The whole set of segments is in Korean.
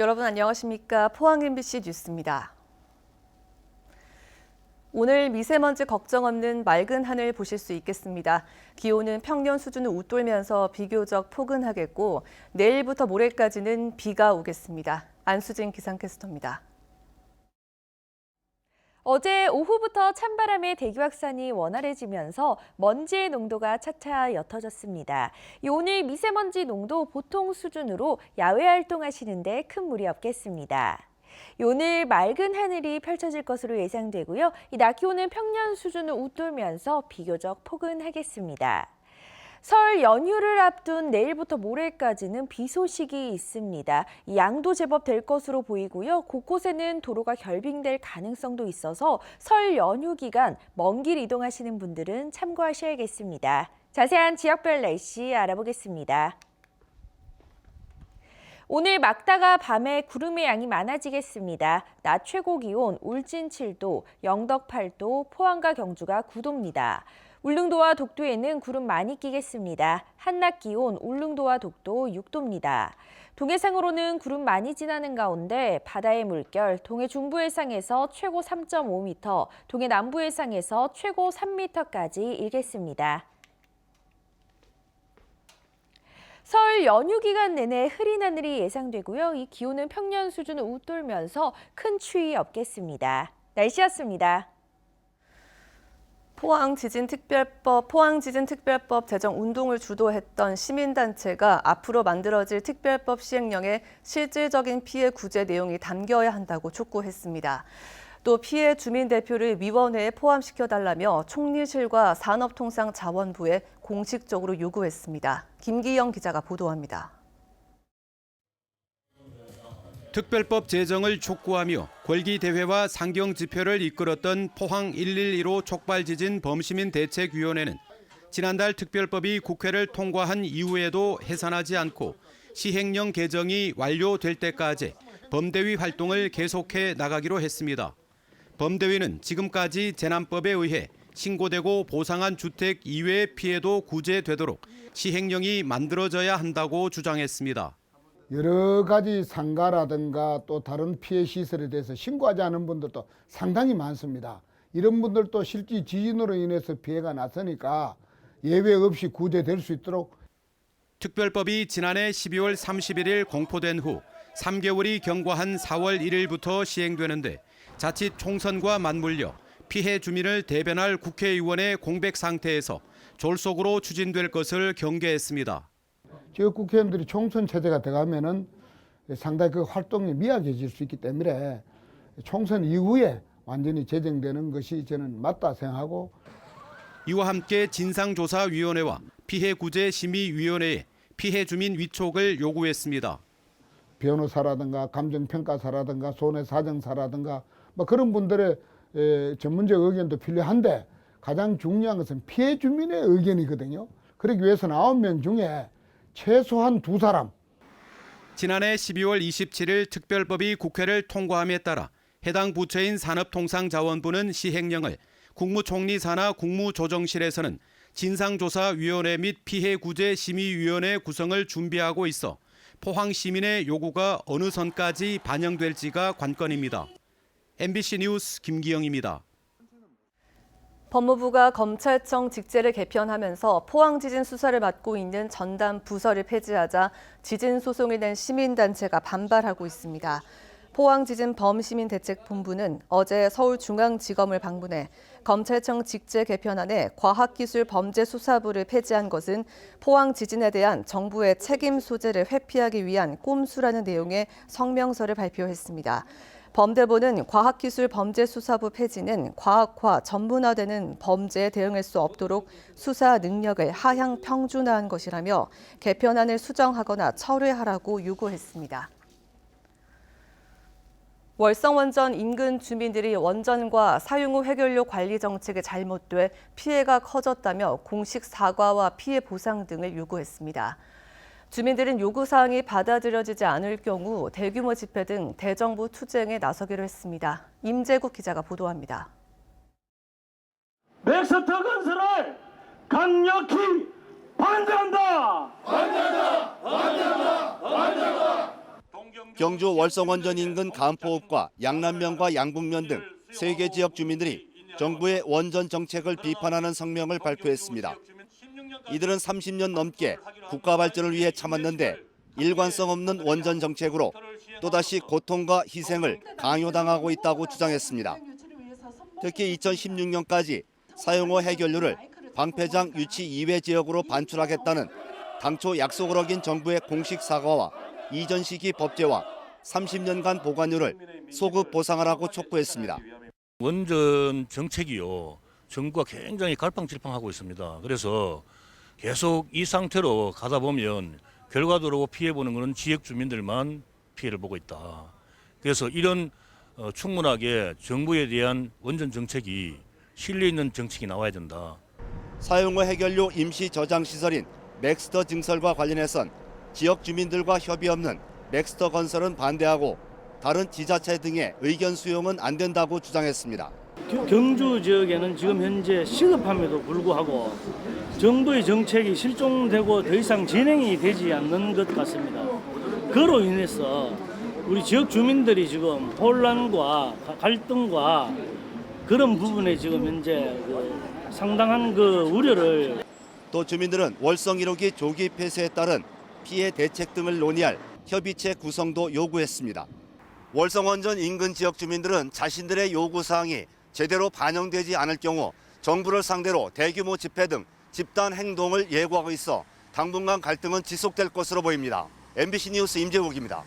여러분 안녕하십니까? 포항 MBC 뉴스입니다. 오늘 미세먼지 걱정 없는 맑은 하늘 보실 수 있겠습니다. 기온은 평년 수준을 웃돌면서 비교적 포근하겠고 내일부터 모레까지는 비가 오겠습니다. 안수진 기상캐스터입니다. 어제 오후부터 찬바람에 대기 확산이 원활해지면서 먼지의 농도가 차차 옅어졌습니다. 오늘 미세먼지 농도 보통 수준으로 야외 활동하시는데 큰 무리 없겠습니다. 오늘 맑은 하늘이 펼쳐질 것으로 예상되고요. 낮 기온은 평년 수준을 웃돌면서 비교적 포근하겠습니다. 설 연휴를 앞둔 내일부터 모레까지는 비 소식이 있습니다. 양도 제법 될 것으로 보이고요. 곳곳에는 도로가 결빙될 가능성도 있어서 설 연휴 기간 먼 길 이동하시는 분들은 참고하셔야겠습니다. 자세한 지역별 날씨 알아보겠습니다. 오늘 막다가 밤에 구름의 양이 많아지겠습니다. 낮 최고 기온 울진 7도, 영덕 8도, 포항과 경주가 9도입니다. 울릉도와 독도에는 구름 많이 끼겠습니다. 한낮 기온 울릉도와 독도 6도입니다. 동해상으로는 구름 많이 지나는 가운데 바다의 물결 동해 중부 해상에서 최고 3.5m, 동해 남부 해상에서 최고 3m까지 일겠습니다. 설 연휴 기간 내내 흐린 하늘이 예상되고요. 이 기온은 평년 수준을 웃돌면서 큰 추위 없겠습니다. 날씨였습니다. 포항지진특별법 제정 운동을 주도했던 시민단체가 앞으로 만들어질 특별법 시행령에 실질적인 피해 구제 내용이 담겨야 한다고 촉구했습니다. 또 피해 주민 대표를 위원회에 포함시켜달라며 총리실과 산업통상자원부에 공식적으로 요구했습니다. 김기영 기자가 보도합니다. 특별법 제정을 촉구하며 골기대회와 상경집회를 이끌었던 포항 112호 촉발지진 범시민대책위원회는 지난달 특별법이 국회를 통과한 이후에도 해산하지 않고 시행령 개정이 완료될 때까지 범대위 활동을 계속해 나가기로 했습니다. 범대위는 지금까지 재난법에 의해 신고되고 보상한 주택 이외의 피해도 구제되도록 시행령이 만들어져야 한다고 주장했습니다. 여러 가지 상가라든가 또 다른 피해 시설에 대해서 신고하지 않은 분들도 상당히 많습니다. 이런 분들도 실제 지진으로 인해서 피해가 났으니까 예외 없이 구제될 수 있도록. 특별법이 지난해 12월 31일 공포된 후 3개월이 경과한 4월 1일부터 시행되는데 자칫 총선과 맞물려 피해 주민을 대변할 국회의원의 공백 상태에서 졸속으로 추진될 것을 경계했습니다. 지역 국회의원들이 총선 체제가 들어가면은 상당히 그 활동이 미약해질 수 있기 때문에 총선 이후에 완전히 제정되는 것이 저는 맞다 생각하고. 이와 함께 진상조사위원회와 피해구제심의위원회에 피해 주민 위촉을 요구했습니다. 변호사라든가 감정평가사라든가 손해사정사라든가 뭐 그런 분들의 전문적 의견도 필요한데 가장 중요한 것은 피해 주민의 의견이거든요. 그러기 위해서 9명 중에 최소한 2사람. 지난해 12월 27일 특별법이 국회를 통과함에 따라 해당 부처인 산업통상자원부는 시행령을, 국무총리 산하 국무조정실에서는 진상조사위원회 및 피해구제심의위원회 구성을 준비하고 있어 포항 시민의 요구가 어느 선까지 반영될지가 관건입니다. MBC 뉴스 김기영입니다. 법무부가 검찰청 직제를 개편하면서 포항 지진 수사를 맡고 있는 전담 부서를 폐지하자 지진 소송을 낸 시민단체가 반발하고 있습니다. 포항지진 범시민대책본부는 어제 서울중앙지검을 방문해 검찰청 직제 개편안에 과학기술범죄수사부를 폐지한 것은 포항 지진에 대한 정부의 책임 소재를 회피하기 위한 꼼수라는 내용의 성명서를 발표했습니다. 범대본은 과학기술범죄수사부 폐지는 과학화, 전문화되는 범죄에 대응할 수 없도록 수사 능력을 하향 평준화한 것이라며 개편안을 수정하거나 철회하라고 요구했습니다. 월성원전 인근 주민들이 원전과 사용 후 해결료 관리 정책이 잘못돼 피해가 커졌다며 공식 사과와 피해 보상 등을 요구했습니다. 주민들은 요구사항이 받아들여지지 않을 경우 대규모 집회 등 대정부 투쟁에 나서기로 했습니다. 임재국 기자가 보도합니다. 맥스터 건설을 강력히 반대한다! 반대한다! 반대한다! 반대한다! 경주 월성원전 인근 간포읍과 양남면과 양북면 등 3개 지역 주민들이 정부의 원전 정책을 비판하는 성명을 발표했습니다. 이들은 30년 넘게 국가 발전을 위해 참았는데 일관성 없는 원전 정책으로 또다시 고통과 희생을 강요당하고 있다고 주장했습니다. 특히 2016년까지 사용호 해결료를 방패장 유치 이외 지역으로 반출하겠다는 당초 약속을 어긴 정부의 공식 사과와 이전 시기 법제와 30년간 보관료를 소급 보상하라고 촉구했습니다. 원전 정책이요, 정부가 굉장히 갈팡질팡하고 있습니다. 그래서 계속 이 상태로 가다 보면 결과적으로 피해보는 것은 지역 주민들만 피해를 보고 있다. 그래서 이런 충분하게 정부에 대한 원전 정책이 신뢰 있는 정책이 나와야 된다. 사용호 해결료 임시 저장 시설인 맥스터 증설과 관련해선 지역 주민들과 협의 없는 맥스터 건설은 반대하고 다른 지자체 등의 의견 수용은 안 된다고 주장했습니다. 경주 지역에는 지금 현재 시급함에도 불구하고 정부의 정책이 실종되고 더 이상 진행이 되지 않는 것 같습니다. 그로 인해서 우리 지역 주민들이 지금 혼란과 갈등과 그런 부분에 지금 현재 상당한 우려를. 또 주민들은 월성 1호기 조기 폐쇄에 따른 피해 대책 등을 논의할 협의체 구성도 요구했습니다. 월성원전 인근 지역 주민들은 자신들의 요구사항이 제대로 반영되지 않을 경우 정부를 상대로 대규모 집회 등 집단 행동을 예고하고 있어 당분간 갈등은 지속될 것으로 보입니다. MBC 뉴스 임재욱입니다.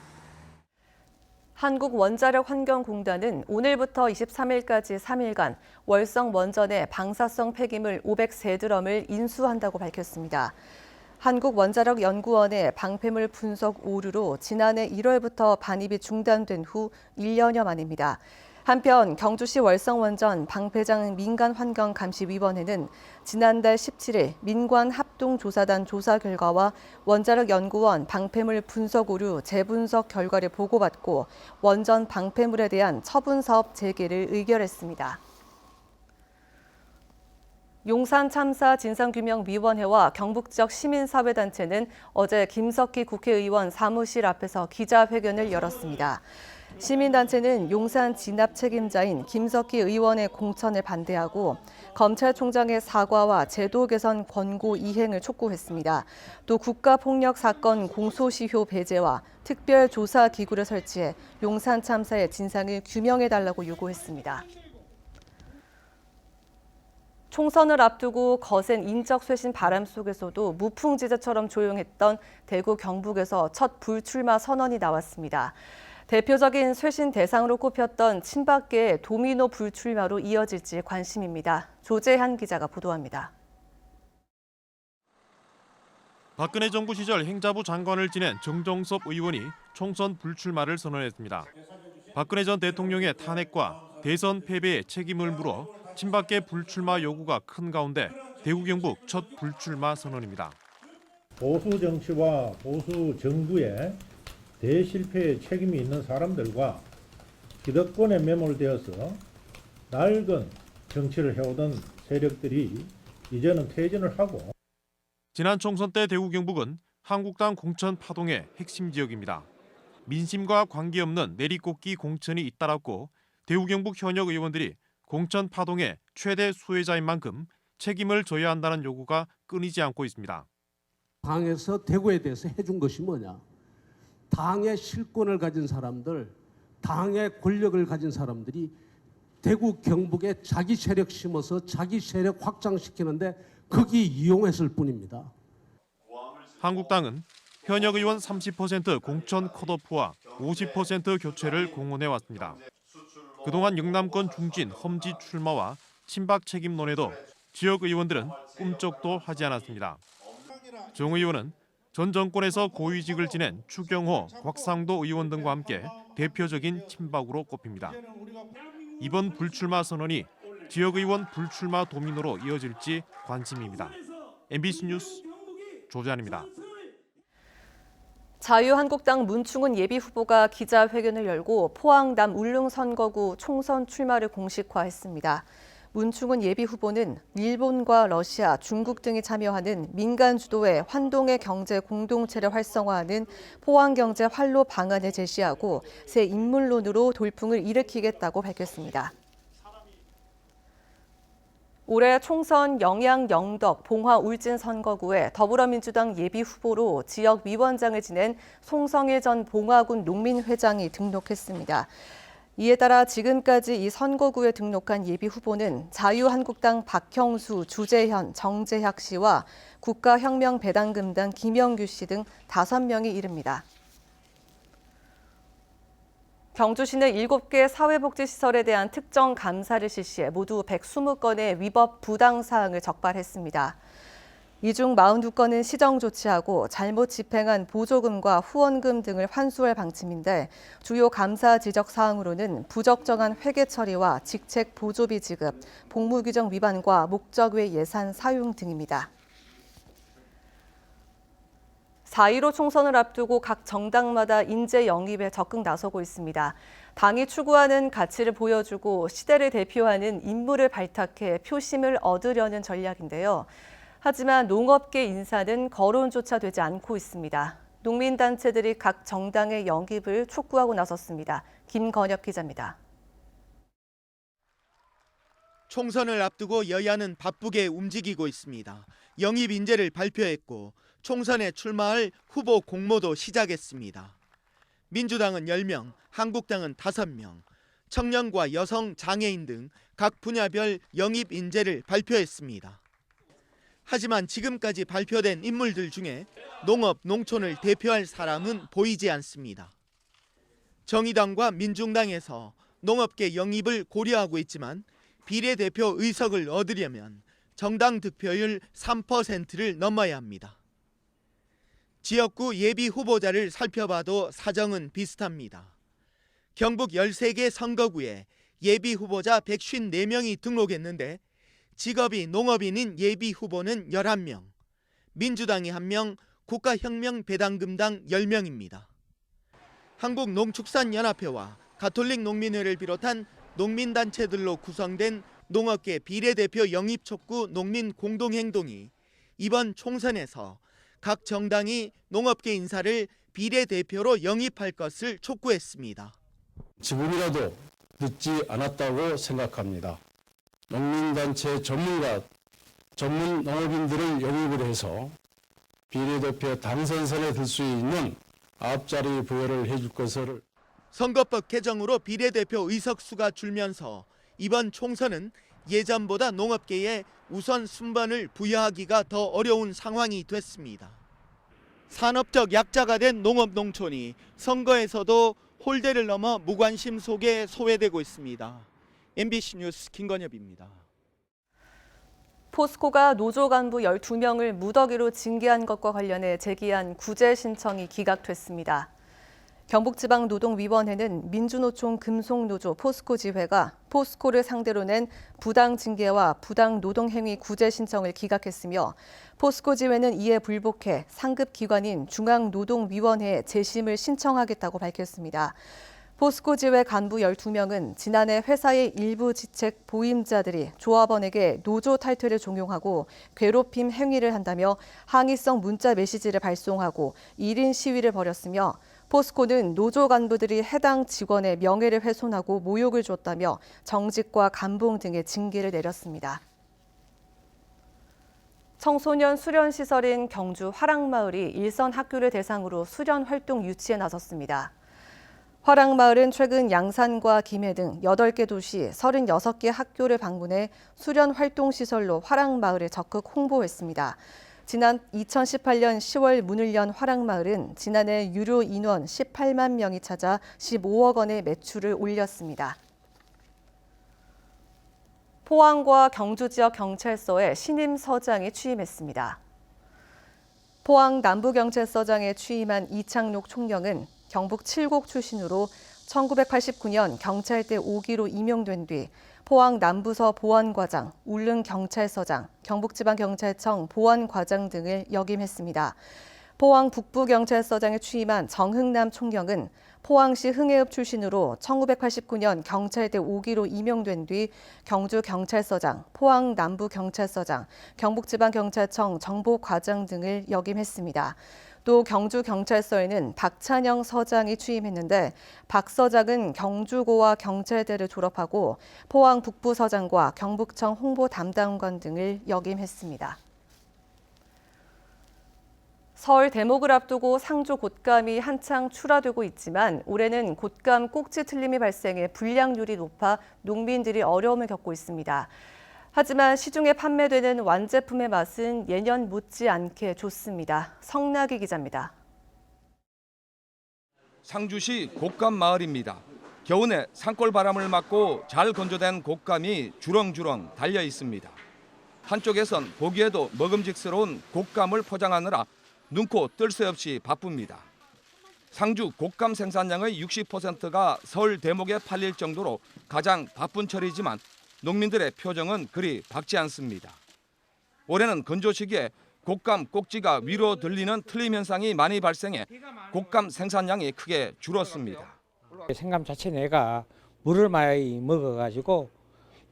한국원자력환경공단은 오늘부터 23일까지 3일간 월성 원전의 방사성 폐기물 503드럼을 인수한다고 밝혔습니다. 한국원자력연구원의 방패물 분석 오류로 지난해 1월부터 반입이 중단된 후 1년여 만입니다. 한편 경주시 월성원전 방패장 민간환경감시위원회는 지난달 17일 민관합동조사단 조사 결과와 원자력연구원 방패물 분석 오류 재분석 결과를 보고받고 원전 방패물에 대한 처분사업 재개를 의결했습니다. 용산 참사 진상규명위원회와 경북 지역 시민사회단체는 어제 김석기 국회의원 사무실 앞에서 기자회견을 열었습니다. 시민단체는 용산 진압 책임자인 김석기 의원의 공천을 반대하고 검찰총장의 사과와 제도 개선 권고 이행을 촉구했습니다. 또 국가폭력 사건 공소시효 배제와 특별조사기구를 설치해 용산 참사의 진상을 규명해달라고 요구했습니다. 총선을 앞두고 거센 인적 쇄신 바람 속에서도 무풍지대처럼 조용했던 대구 경북에서 첫 불출마 선언이 나왔습니다. 대표적인 쇄신 대상으로 꼽혔던 친박계의 도미노 불출마로 이어질지 관심입니다. 조재한 기자가 보도합니다. 박근혜 정부 시절 행자부 장관을 지낸 정정섭 의원이 총선 불출마를 선언했습니다. 박근혜 전 대통령의 탄핵과 대선 패배에 책임을 물어 친박계 불출마 요구가 큰 가운데 대구 경북 첫 불출마 선언입니다. 보수 정치와 보수 정부의 대실패에 책임이 있는 사람들과 기득권에 매몰되어서 낡은 정치를 해오던 세력들이 이제는 퇴진을 하고. 지난 총선 때 대구 경북은 한국당 공천 파동의 핵심 지역입니다. 민심과 관계없는 내리꽂기 공천이 잇따랐고 대구 경북 현역 의원들이 공천 파동의 최대 수혜자인 만큼 책임을 져야 한다는 요구가 끊이지 않고 있습니다. 당에서 대구에 대해서 해준 것이 뭐냐? 당의 실권을 가진 사람들, 당의 권력을 가진 사람들이 대구 경북에 자기 세력 심어서 자기 세력 확장시키는데 거기 이용했을 뿐입니다. 한국당은 현역 의원 30% 공천 컷오프와 50% 교체를 공언해 왔습니다. 그동안 영남권 중진 험지 출마와 친박 책임론에도 지역 의원들은 꿈쩍도 하지 않았습니다. 정 의원은 전 정권에서 고위직을 지낸 추경호, 곽상도 의원 등과 함께 대표적인 친박으로 꼽힙니다. 이번 불출마 선언이 지역 의원 불출마 도미노로 이어질지 관심입니다. MBC 뉴스 조재한입니다. 자유한국당 문충은 예비후보가 기자회견을 열고 포항 남 울릉 선거구 총선 출마를 공식화했습니다. 문충은 예비후보는 일본과 러시아, 중국 등이 참여하는 민간 주도의 환동의 경제 공동체를 활성화하는 포항경제 활로 방안을 제시하고 새 인물론으로 돌풍을 일으키겠다고 밝혔습니다. 올해 총선 영양 영덕 봉화 울진 선거구에 더불어민주당 예비후보로 지역위원장을 지낸 송성일 전 봉화군 농민회장이 등록했습니다. 이에 따라 지금까지 이 선거구에 등록한 예비후보는 자유한국당 박형수, 주재현, 정재학 씨와 국가혁명배당금당 김영규 씨 등 5명이 이릅니다. 경주시는 7개 사회복지시설에 대한 특정 감사를 실시해 모두 120건의 위법 부당 사항을 적발했습니다. 이 중 42건은 시정 조치하고 잘못 집행한 보조금과 후원금 등을 환수할 방침인데 주요 감사 지적 사항으로는 부적정한 회계 처리와 직책 보조비 지급, 복무 규정 위반과 목적 외 예산 사용 등입니다. 4.15 총선을 앞두고 각 정당마다 인재 영입에 적극 나서고 있습니다. 당이 추구하는 가치를 보여주고 시대를 대표하는 인물을 발탁해 표심을 얻으려는 전략인데요. 하지만 농업계 인사는 거론조차 되지 않고 있습니다. 농민단체들이 각 정당의 영입을 촉구하고 나섰습니다. 김건엽 기자입니다. 총선을 앞두고 여야는 바쁘게 움직이고 있습니다. 영입 인재를 발표했고 총선에 출마할 후보 공모도 시작했습니다. 민주당은 10명, 한국당은 5명, 청년과 여성, 장애인 등 각 분야별 영입 인재를 발표했습니다. 하지만 지금까지 발표된 인물들 중에 농업, 농촌을 대표할 사람은 보이지 않습니다. 정의당과 민중당에서 농업계 영입을 고려하고 있지만 비례대표 의석을 얻으려면 정당 득표율 3%를 넘어야 합니다. 지역구 예비 후보자를 살펴봐도 사정은 비슷합니다. 경북 13개 선거구에 예비 후보자 154명이 등록했는데 직업이 농업인인 예비 후보는 11명, 민주당이 1명, 국가혁명배당금당 10명입니다. 한국농축산연합회와 가톨릭농민회를 비롯한 농민단체들로 구성된 농업계 비례대표 영입 촉구 농민 공동행동이 이번 총선에서 각 정당이 농업계 인사를 비례대표로 영입할 것을 촉구했습니다. 지금이라도 늦지 않았다고 생각합니다. 농민단체 전문 농업인들을 영입을 해서 비례대표 당선선에 들 수 있는 앞자리 부여를 해줄 것을. 선거법 개정으로 비례대표 의석수가 줄면서 이번 총선은 예전보다 농업계에 우선 순번을 부여하기가 더 어려운 상황이 됐습니다. 산업적 약자가 된 농업 농촌이 선거에서도 홀대를 넘어 무관심 속에 소외되고 있습니다. MBC 뉴스 김건엽입니다. 포스코가 노조 간부 12명을 무더기로 징계한 것과 관련해 제기한 구제 신청이 기각됐습니다. 경북지방노동위원회는 민주노총 금속노조 포스코지회가 포스코를 상대로 낸 부당 징계와 부당 노동행위 구제 신청을 기각했으며 포스코지회는 이에 불복해 상급기관인 중앙노동위원회에 재심을 신청하겠다고 밝혔습니다. 포스코지회 간부 12명은 지난해 회사의 일부 지책 보임자들이 조합원에게 노조 탈퇴를 종용하고 괴롭힘 행위를 한다며 항의성 문자 메시지를 발송하고 1인 시위를 벌였으며 포스코는 노조 간부들이 해당 직원의 명예를 훼손하고 모욕을 줬다며 정직과 감봉 등의 징계를 내렸습니다. 청소년 수련시설인 경주 화랑마을이 일선 학교를 대상으로 수련 활동 유치에 나섰습니다. 화랑마을은 최근 양산과 김해 등 8개 도시 36개 학교를 방문해 수련 활동 시설로 화랑마을을 적극 홍보했습니다. 지난 2018년 10월 문을 연 화랑마을은 지난해 유료 인원 18만 명이 찾아 15억 원의 매출을 올렸습니다. 포항과 경주 지역 경찰서에 신임 서장이 취임했습니다. 포항 남부경찰서장에 취임한 이창록 총령은 경북 칠곡 출신으로 1989년 경찰대 5기로 임용된 뒤 포항 남부서 보안과장, 울릉 경찰서장, 경북지방경찰청 보안과장 등을 역임했습니다. 포항 북부경찰서장에 취임한 정흥남 총경은 포항시 흥해읍 출신으로 1989년 경찰대 5기로 임용된 뒤 경주경찰서장, 포항 남부경찰서장, 경북지방경찰청 정보과장 등을 역임했습니다. 또 경주경찰서에는 박찬영 서장이 취임했는데 박 서장은 경주고와 경찰대를 졸업하고 포항 북부서장과 경북청 홍보담당관 등을 역임했습니다. 설 대목을 앞두고 상주 곶감이 한창 출하되고 있지만 올해는 곶감 꼭지 틀림이 발생해 불량률이 높아 농민들이 어려움을 겪고 있습니다. 하지만 시중에 판매되는 완제품의 맛은 예년 못지않게 좋습니다. 성나기 기자입니다. 상주시 곶감 마을입니다. 겨우내 산골바람을 맞고 잘 건조된 곶감이 주렁주렁 달려 있습니다. 한쪽에선 보기에도 먹음직스러운 곶감을 포장하느라 눈코 뜰 새 없이 바쁩니다. 상주 곶감 생산량의 60%가 설 대목에 팔릴 정도로 가장 바쁜 철이지만 농민들의 표정은 그리 밝지 않습니다. 올해는 건조 시기에 곶감 꼭지가 위로 들리는 틀림 현상이 많이 발생해 곶감 생산량이 크게 줄었습니다. 생감 자체 내가 물을 많이 먹어가지고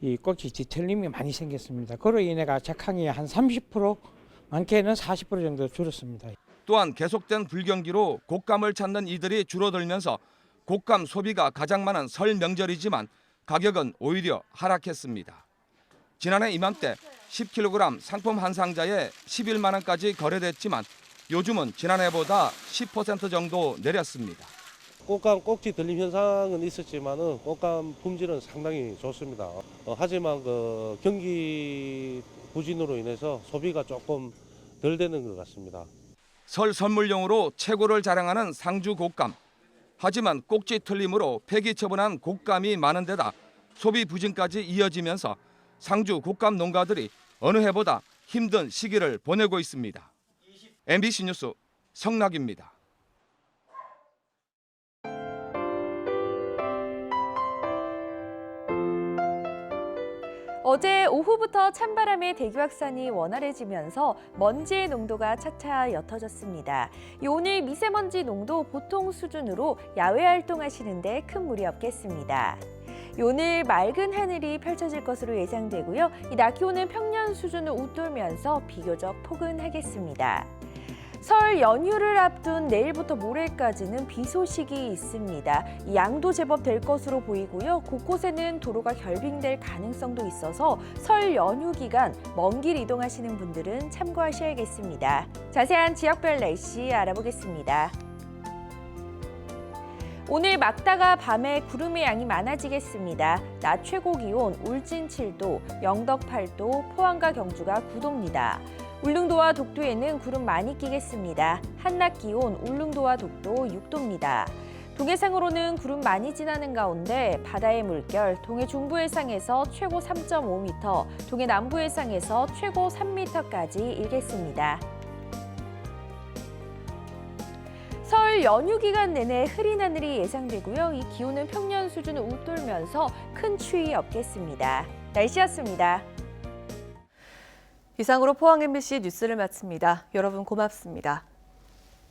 이 꼭지 뒤틀림이 많이 생겼습니다. 그로 인해 작황이 한 30%, 많게는 40% 정도 줄었습니다. 또한 계속된 불경기로 곶감을 찾는 이들이 줄어들면서 곶감 소비가 가장 많은 설 명절이지만 가격은 오히려 하락했습니다. 지난해 이맘때 10kg 상품 한 상자에 11만 원까지 거래됐지만 요즘은 지난해보다 10% 정도 내렸습니다. 곶감 꼭지 들림 현상은 있었지만은 곶감 품질은 상당히 좋습니다. 하지만 그 경기 부진으로 인해서 소비가 조금 덜 되는 것 같습니다. 설 선물용으로 최고를 자랑하는 상주 곶감. 하지만 꼭지 틀림으로 폐기 처분한 곶감이 많은 데다 소비 부진까지 이어지면서 상주 곶감 농가들이 어느 해보다 힘든 시기를 보내고 있습니다. MBC 뉴스 성락입니다. 어제 오후부터 찬바람에 대기 확산이 원활해지면서 먼지의 농도가 차차 옅어졌습니다. 오늘 미세먼지 농도 보통 수준으로 야외 활동하시는데 큰 무리 없겠습니다. 오늘 맑은 하늘이 펼쳐질 것으로 예상되고요. 낮 기온은 평년 수준을 웃돌면서 비교적 포근하겠습니다. 설 연휴를 앞둔 내일부터 모레까지는 비 소식이 있습니다. 양도 제법 될 것으로 보이고요. 곳곳에는 도로가 결빙될 가능성도 있어서 설 연휴 기간 먼 길 이동하시는 분들은 참고하셔야겠습니다. 자세한 지역별 날씨 알아보겠습니다. 오늘 막다가 밤에 구름의 양이 많아지겠습니다. 낮 최고 기온 울진 7도, 영덕 8도, 포항과 경주가 9도입니다. 울릉도와 독도에는 구름 많이 끼겠습니다. 한낮 기온 울릉도와 독도 6도입니다. 동해상으로는 구름 많이 지나는 가운데 바다의 물결 동해 중부 해상에서 최고 3.5m, 동해 남부 해상에서 최고 3m까지 일겠습니다. 설 연휴 기간 내내 흐린 하늘이 예상되고요. 이 기온은 평년 수준을 웃돌면서 큰 추위 없겠습니다. 날씨였습니다. 이상으로 포항 MBC 뉴스를 마칩니다. 여러분 고맙습니다.